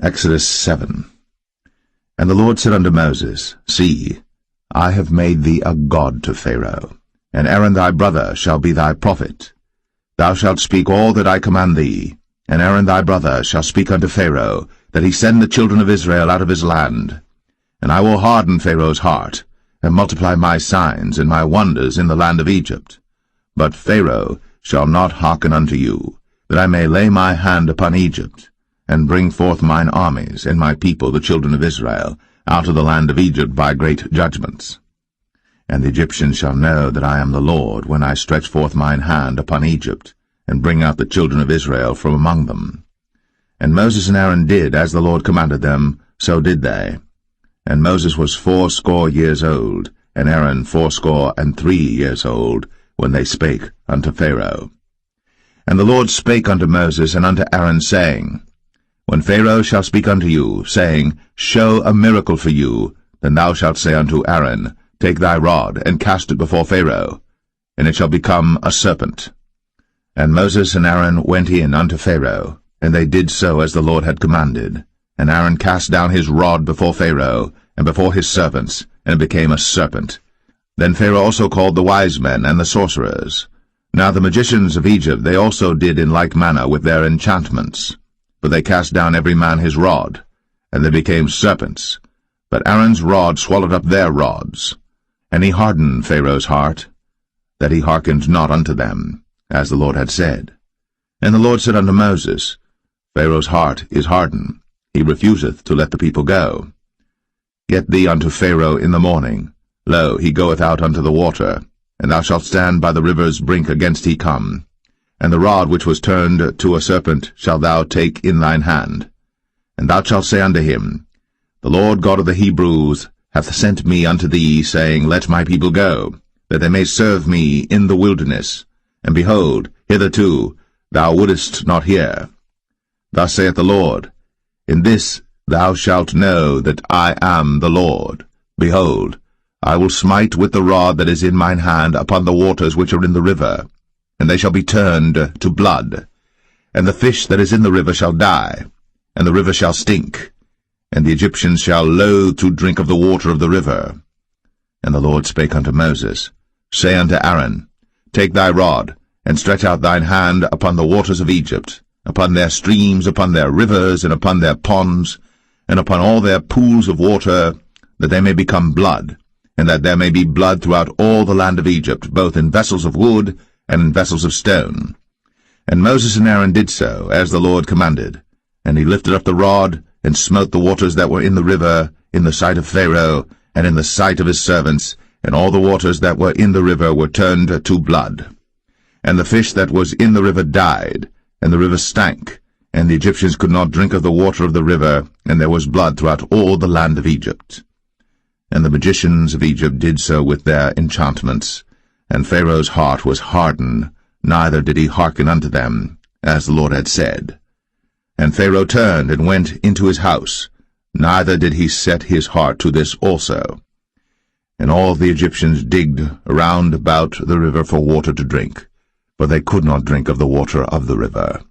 Exodus 7. And the Lord said unto Moses, See, I have made thee a god to Pharaoh, and Aaron thy brother shall be thy prophet. Thou shalt speak all that I command thee, and Aaron thy brother shall speak unto Pharaoh, that he send the children of Israel out of his land. And I will harden Pharaoh's heart, and multiply my signs and my wonders in the land of Egypt. But Pharaoh shall not hearken unto you, that I may lay my hand upon Egypt, and bring forth mine armies and my people the children of Israel out of the land of Egypt by great judgments. And the Egyptians shall know that I am the Lord, when I stretch forth mine hand upon Egypt, and bring out the children of Israel from among them. And Moses and Aaron did as the Lord commanded them, so did they. And Moses was 80 years old, and Aaron 83 years old, when they spake unto Pharaoh. And the Lord spake unto Moses and unto Aaron, saying, When Pharaoh shall speak unto you, saying, Show a miracle for you, then thou shalt say unto Aaron, Take thy rod, and cast it before Pharaoh, and it shall become a serpent. And Moses and Aaron went in unto Pharaoh, and they did so as the Lord had commanded. And Aaron cast down his rod before Pharaoh, and before his servants, and it became a serpent. Then Pharaoh also called the wise men and the sorcerers. Now the magicians of Egypt they also did in like manner with their enchantments. For they cast down every man his rod, and they became serpents. But Aaron's rod swallowed up their rods. And he hardened Pharaoh's heart, that he hearkened not unto them, as the Lord had said. And the Lord said unto Moses, Pharaoh's heart is hardened, he refuseth to let the people go. Get thee unto Pharaoh in the morning. Lo, he goeth out unto the water, and thou shalt stand by the river's brink against he come. And the rod which was turned to a serpent shalt thou take in thine hand. And thou shalt say unto him, The Lord God of the Hebrews hath sent me unto thee, saying, Let my people go, that they may serve me in the wilderness. And behold, hitherto thou wouldest not hear. Thus saith the Lord, In this thou shalt know that I am the Lord. Behold, I will smite with the rod that is in mine hand upon the waters which are in the river, and they shall be turned to blood. And the fish that is in the river shall die, and the river shall stink, and the Egyptians shall loathe to drink of the water of the river. And the Lord spake unto Moses, Say unto Aaron, Take thy rod, and stretch out thine hand upon the waters of Egypt, upon their streams, upon their rivers, and upon their ponds, and upon all their pools of water, that they may become blood, and that there may be blood throughout all the land of Egypt, both in vessels of wood and in vessels of stone. And Moses and Aaron did so, as the Lord commanded. And he lifted up the rod, and smote the waters that were in the river, in the sight of Pharaoh, and in the sight of his servants, and all the waters that were in the river were turned to blood. And the fish that was in the river died, and the river stank, and the Egyptians could not drink of the water of the river, and there was blood throughout all the land of Egypt. And the magicians of Egypt did so with their enchantments, and Pharaoh's heart was hardened, neither did he hearken unto them, as the Lord had said. And Pharaoh turned and went into his house, neither did he set his heart to this also. And all the Egyptians digged around about the river for water to drink, for they could not drink of the water of the river.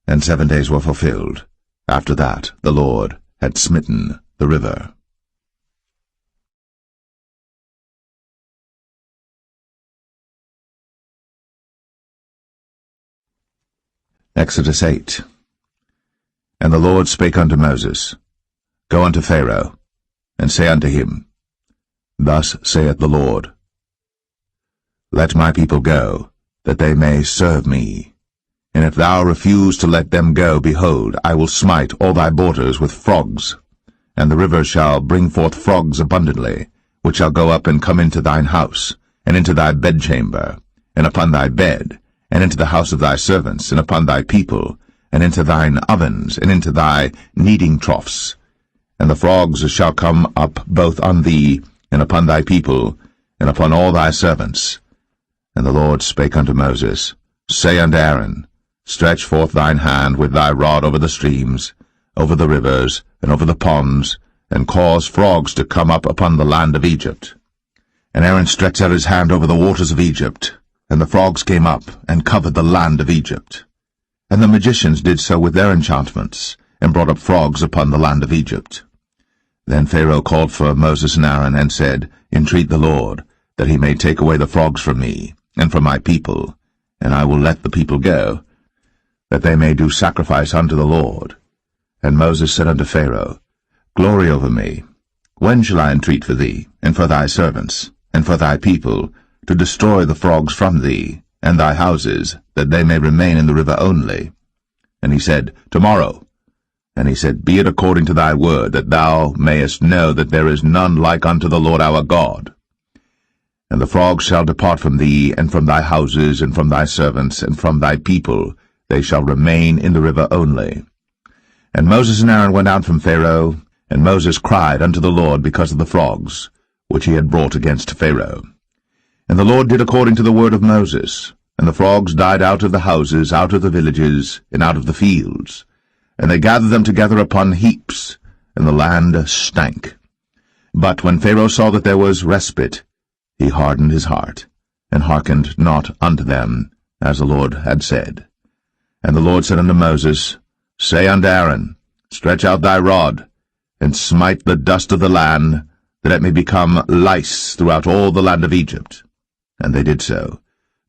And 7 days were fulfilled. After that the Lord had smitten the river. Exodus 8. And the Lord spake unto Moses, Go unto Pharaoh, and say unto him, Thus saith the Lord, Let my people go, that they may serve me. And if thou refuse to let them go, behold, I will smite all thy borders with frogs, and the river shall bring forth frogs abundantly, which shall go up and come into thine house, and into thy bedchamber, and upon thy bed, and into the house of thy servants, and upon thy people, and into thine ovens, and into thy kneading troughs. And the frogs shall come up both on thee, and upon thy people, and upon all thy servants. And the Lord spake unto Moses, Say unto Aaron, Stretch forth thine hand with thy rod over the streams, over the rivers, and over the ponds, and cause frogs to come up upon the land of Egypt. And Aaron stretched out his hand over the waters of Egypt, and the frogs came up and covered the land of Egypt. And the magicians did so with their enchantments, and brought up frogs upon the land of Egypt. Then Pharaoh called for Moses and Aaron, and said, Entreat the Lord, that he may take away the frogs from me, and from my people, and I will let the people go, that they may do sacrifice unto the Lord. And Moses said unto Pharaoh, Glory over me. When shall I entreat for thee, and for thy servants, and for thy people, to destroy the frogs from thee, and thy houses, that they may remain in the river only? And he said, Tomorrow. And he said, Be it according to thy word, that thou mayest know that there is none like unto the Lord our God. And the frogs shall depart from thee, and from thy houses, and from thy servants, and from thy people, they shall remain in the river only. And Moses and Aaron went out from Pharaoh, and Moses cried unto the Lord because of the frogs, which he had brought against Pharaoh. And the Lord did according to the word of Moses, and the frogs died out of the houses, out of the villages, and out of the fields. And they gathered them together upon heaps, and the land stank. But when Pharaoh saw that there was respite, he hardened his heart, and hearkened not unto them, as the Lord had said. And the Lord said unto Moses, Say unto Aaron, Stretch out thy rod, and smite the dust of the land, that it may become lice throughout all the land of Egypt. And they did so.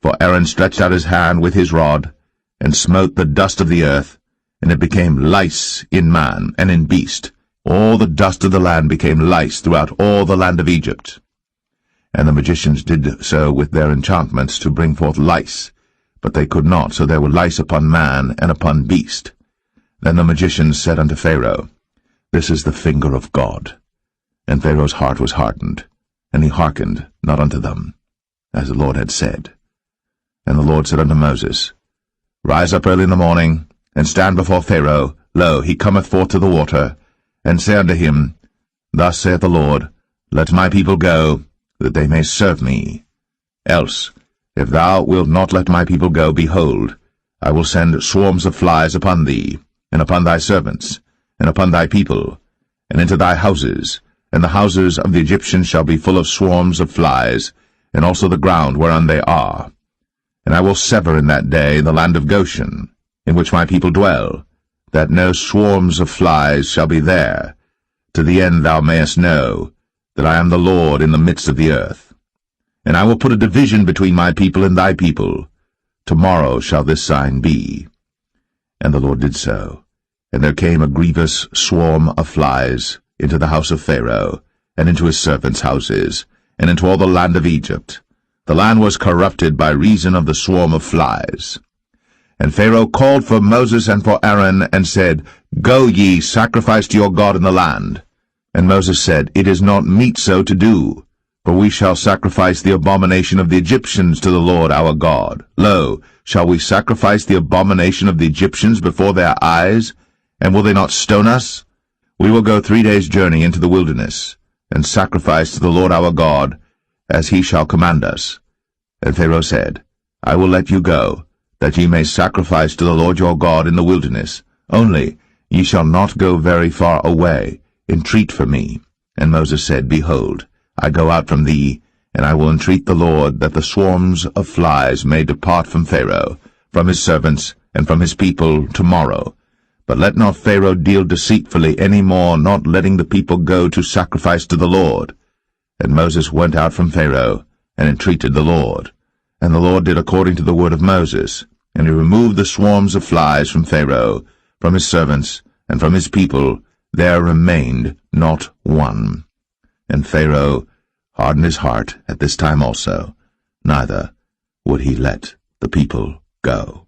For Aaron stretched out his hand with his rod, and smote the dust of the earth, and it became lice in man and in beast. All the dust of the land became lice throughout all the land of Egypt. And the magicians did so with their enchantments to bring forth lice, but they could not, so there were lice upon man and upon beast. Then the magicians said unto Pharaoh, This is the finger of God. And Pharaoh's heart was hardened, and he hearkened not unto them, as the Lord had said. And the Lord said unto Moses, Rise up early in the morning, and stand before Pharaoh. Lo, he cometh forth to the water. And say unto him, Thus saith the Lord, Let my people go, that they may serve me. Else, if thou wilt not let my people go, behold, I will send swarms of flies upon thee, and upon thy servants, and upon thy people, and into thy houses, and the houses of the Egyptians shall be full of swarms of flies, and also the ground whereon they are. And I will sever in that day the land of Goshen, in which my people dwell, that no swarms of flies shall be there, to the end thou mayest know that I am the Lord in the midst of the earth. And I will put a division between my people and thy people. Tomorrow shall this sign be. And the Lord did so. And there came a grievous swarm of flies into the house of Pharaoh, and into his servants' houses, and into all the land of Egypt. The land was corrupted by reason of the swarm of flies. And Pharaoh called for Moses and for Aaron, and said, Go ye, sacrifice to your God in the land. And Moses said, It is not meet so to do, for we shall sacrifice the abomination of the Egyptians to the Lord our God. Lo, shall we sacrifice the abomination of the Egyptians before their eyes? And will they not stone us? We will go 3 days' journey into the wilderness, and sacrifice to the Lord our God, as he shall command us. And Pharaoh said, I will let you go, that ye may sacrifice to the Lord your God in the wilderness. Only ye shall not go very far away. Entreat for me. And Moses said, Behold, I go out from thee, and I will entreat the Lord that the swarms of flies may depart from Pharaoh, from his servants, and from his people tomorrow. But let not Pharaoh deal deceitfully any more, not letting the people go to sacrifice to the Lord. And Moses went out from Pharaoh, and entreated the Lord. And the Lord did according to the word of Moses, and he removed the swarms of flies from Pharaoh, from his servants, and from his people. There remained not one. And Pharaoh hardened his heart at this time also, neither would he let the people go.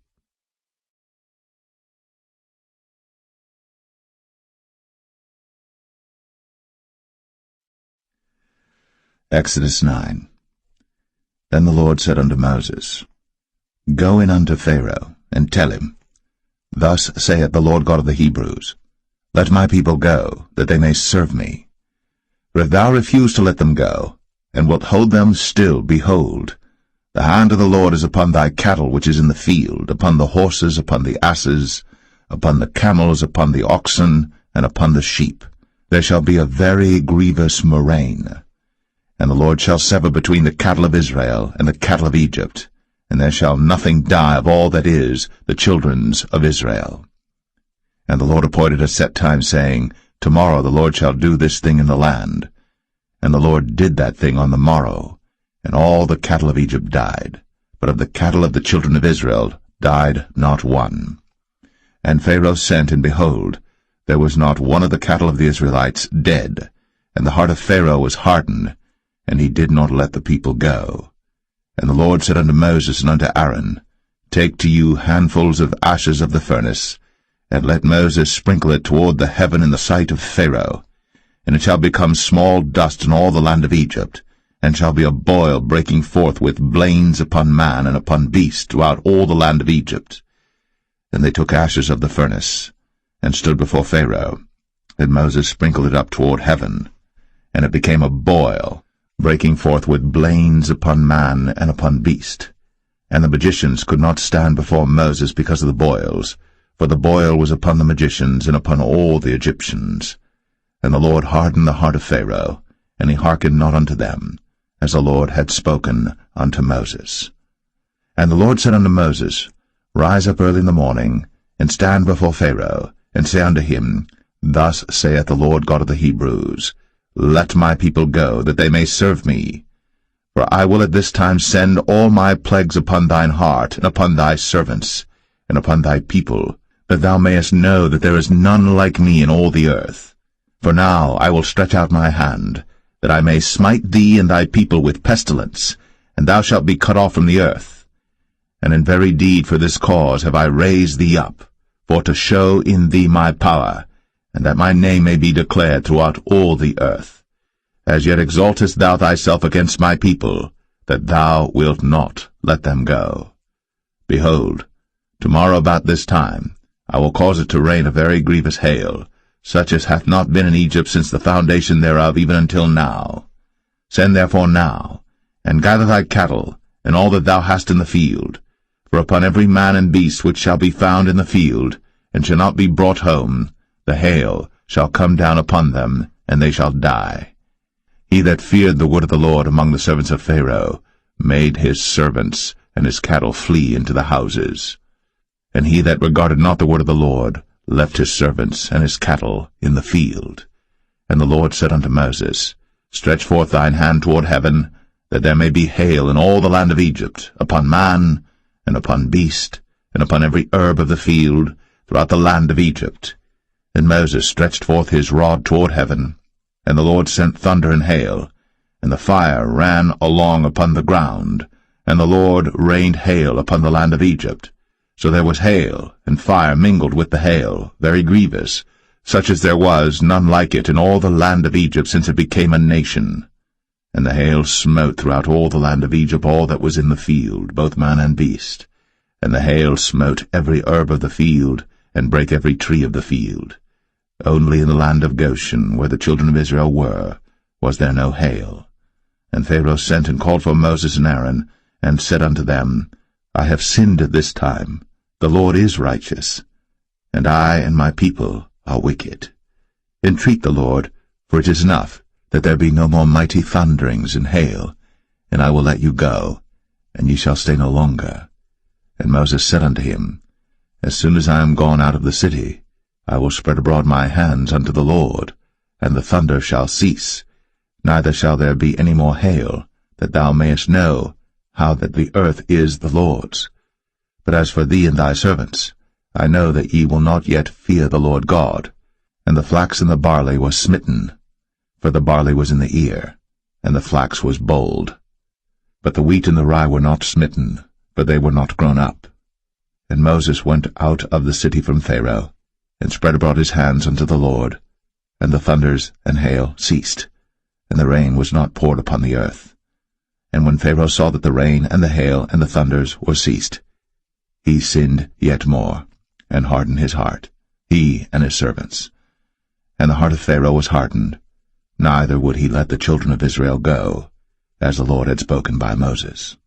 Exodus 9. Then the Lord said unto Moses, Go in unto Pharaoh, and tell him, Thus saith the Lord God of the Hebrews, Let my people go, that they may serve me. For if thou refuse to let them go, and wilt hold them still, behold, the hand of the Lord is upon thy cattle which is in the field, upon the horses, upon the asses, upon the camels, upon the oxen, and upon the sheep. There shall be a very grievous murrain. And the Lord shall sever between the cattle of Israel and the cattle of Egypt, and there shall nothing die of all that is the children's of Israel. And the Lord appointed a set time, saying, Tomorrow the Lord shall do this thing in the land. And the Lord did that thing on the morrow, and all the cattle of Egypt died. But of the cattle of the children of Israel died not one. And Pharaoh sent, and behold, there was not one of the cattle of the Israelites dead. And the heart of Pharaoh was hardened, and he did not let the people go. And the Lord said unto Moses and unto Aaron, Take to you handfuls of ashes of the furnace, and let Moses sprinkle it toward the heaven in the sight of Pharaoh. And it shall become small dust in all the land of Egypt, and shall be a boil breaking forth with blains upon man and upon beast throughout all the land of Egypt. And they took ashes of the furnace, and stood before Pharaoh. And Moses sprinkled it up toward heaven, and it became a boil, breaking forth with blains upon man and upon beast. And the magicians could not stand before Moses because of the boils, for the boil was upon the magicians and upon all the Egyptians. And the Lord hardened the heart of Pharaoh, and he hearkened not unto them, as the Lord had spoken unto Moses. And the Lord said unto Moses, Rise up early in the morning, and stand before Pharaoh, and say unto him, Thus saith the Lord God of the Hebrews, Let my people go, that they may serve me. For I will at this time send all my plagues upon thine heart, and upon thy servants, and upon thy people, that thou mayest know that there is none like me in all the earth. For now I will stretch out my hand, that I may smite thee and thy people with pestilence, and thou shalt be cut off from the earth. And in very deed for this cause have I raised thee up, for to show in thee my power, and that my name may be declared throughout all the earth. As yet exaltest thou thyself against my people, that thou wilt not let them go. Behold, tomorrow about this time I will cause it to rain a very grievous hail, such as hath not been in Egypt since the foundation thereof even until now. Send therefore now, and gather thy cattle, and all that thou hast in the field. For upon every man and beast which shall be found in the field, and shall not be brought home, the hail shall come down upon them, and they shall die. He that feared the word of the Lord among the servants of Pharaoh made his servants and his cattle flee into the houses. And he that regarded not the word of the Lord left his servants and his cattle in the field. And the Lord said unto Moses, Stretch forth thine hand toward heaven, that there may be hail in all the land of Egypt, upon man, and upon beast, and upon every herb of the field, throughout the land of Egypt. And Moses stretched forth his rod toward heaven, and the Lord sent thunder and hail, and the fire ran along upon the ground, and the Lord rained hail upon the land of Egypt. So there was hail, and fire mingled with the hail, very grievous, such as there was none like it in all the land of Egypt since it became a nation. And the hail smote throughout all the land of Egypt all that was in the field, both man and beast. And the hail smote every herb of the field, and brake every tree of the field. Only in the land of Goshen, where the children of Israel were, was there no hail. And Pharaoh sent and called for Moses and Aaron, and said unto them, I have sinned at this time. The Lord is righteous, and I and my people are wicked. Entreat the Lord, for it is enough that there be no more mighty thunderings and hail, and I will let you go, and ye shall stay no longer. And Moses said unto him, As soon as I am gone out of the city, I will spread abroad my hands unto the Lord, and the thunder shall cease, neither shall there be any more hail, that thou mayest know how that the earth is the Lord's. But as for thee and thy servants, I know that ye will not yet fear the Lord God. And the flax and the barley was smitten, for the barley was in the ear, and the flax was bold. But the wheat and the rye were not smitten, for they were not grown up. And Moses went out of the city from Pharaoh, and spread abroad his hands unto the Lord, and the thunders and hail ceased, and the rain was not poured upon the earth. And when Pharaoh saw that the rain and the hail and the thunders were ceased, he sinned yet more, and hardened his heart, he and his servants. And the heart of Pharaoh was hardened, neither would he let the children of Israel go, as the Lord had spoken by Moses.